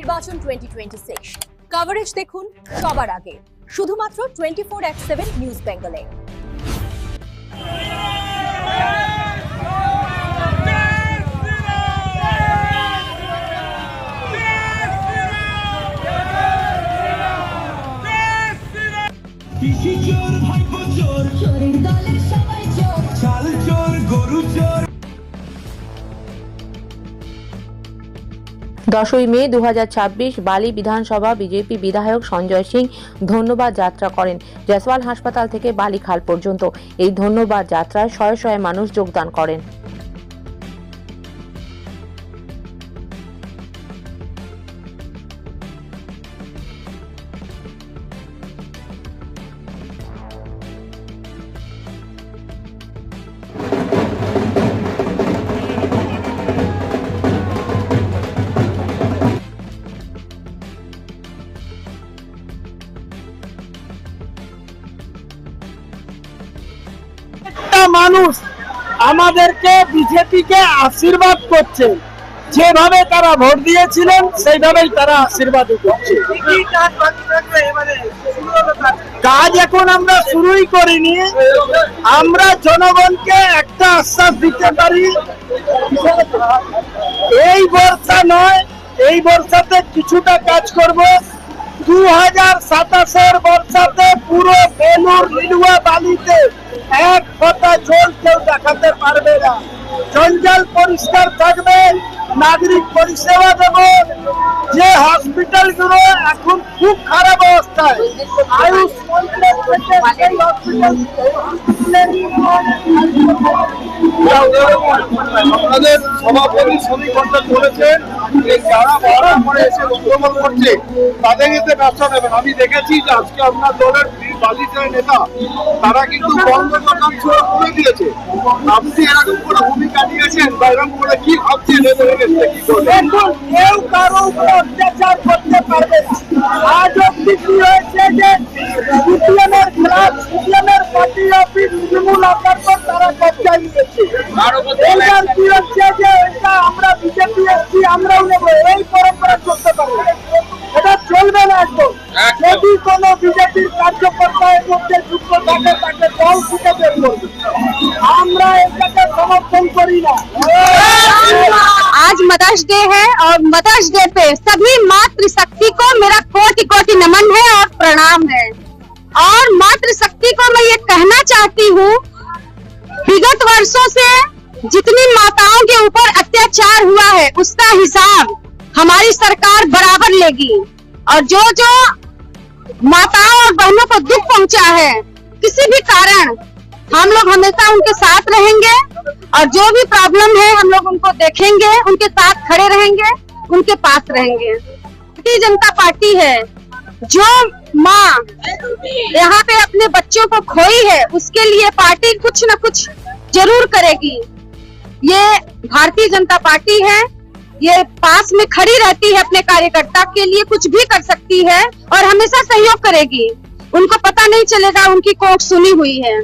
নির্বাচন 2026 কভারেজ দেখুন সবার আগে শুধুমাত্র 24/7 নিউজ বেঙ্গলে। দশই মে 2026 বালি বিধানসভা বিজেপি বিধায়ক সঞ্জয় সিং ধন্যবাদ যাত্রা করেন জয়সওয়াল হাসপাতাল থেকে বালিখাল পর্যন্ত। এই ধন্যবাদ যাত্রায় শয়ে শয়ে মানুষ যোগদান করেন। মানুষ আমাদেরকে বিজেপিকে আশীর্বাদ করছে, যেভাবে তারা ভোট দিয়েছিলেন সেইভাবেই তারা আশীর্বাদ করছে। কাজ এখন আমরা শুরুই করিনি। আমরা জনগণকে একটা আশ্বাস দিতে পারি, এই বর্ষা নয়, এই বর্ষাতে কিছুটা কাজ করব। 2027 বর্ষাতে পুরো বেলুর লিলুয়া বালিতে এক ফোঁটা জল কেউ দেখাতে পারবে না। জঞ্জাল পরিষ্কার থাকবে, নাগরিক পরিষেবা দেব। যে হসপিটাল গুলো এখন খুব খারাপ অবস্থায়, আয়ুষ আমাদের সভাপতি শ্রমিক কন্ট্রাক্ট বলেছেন যে যারা বড় করে এসে গন্ডগোল করছে তাদের এতে ব্যবসা নেবেন। আমি দেখেছি যে আজকে আপনার দলের বালিকার নেতা তারা কিন্তু বন্ধ দোকান খুলে দিয়েছে। আপনি এরকম করে ভূমিকা নিয়েছেন বা এরকম করে কি ভাবছেন এদের ক্ষেত্রে কি করবেন? কেউ কারো উপর অত্যাচার করতে পারবে না। আজ অব্দি কি হয়েছে যে সিপিএমের ক্লাব, সিপিএমের পার্টি অফিস তৃণমূল আসার পর তারা কবজা নিয়েছে। এইবার কি হচ্ছে যে এটা আমরা বিজেপি এসছি, আমরাও নেবো, এই পরম্পরা চলতে পারবে, এটা চলবে না। একদম যদি কোনো বিজেপির কার্যকর্তা এর মধ্যে যুক্ত থাকে তাকে দল থেকে বের করবে। আমরা এটাকে সমর্থন করি না। आज मदर्स डे है और मदर्स डे पे सभी मातृशक्ति को मेरा कोटि कोटि नमन है और प्रणाम है। और मातृशक्ति को मैं ये कहना चाहती हूँ, विगत वर्षों से जितनी माताओं के ऊपर अत्याचार हुआ है उसका हिसाब हमारी सरकार बराबर लेगी। और जो जो माताओं और बहनों को दुख पहुंचा है किसी भी कारण, हम लोग हमेशा उनके साथ रहेंगे और जो भी प्रॉब्लम है हम लोग उनको देखेंगे, उनके साथ खड़े रहेंगे, उनके पास रहेंगे। भारतीय जनता पार्टी है, जो माँ यहाँ पे अपने बच्चों को खोई है उसके लिए पार्टी कुछ न कुछ जरूर करेगी। ये भारतीय जनता पार्टी है, ये पास में खड़ी रहती है, अपने कार्यकर्ता के लिए कुछ भी कर सकती है और हमेशा सहयोग करेगी। उनको पता नहीं चलेगा उनकी कोर्ट सुनी हुई है।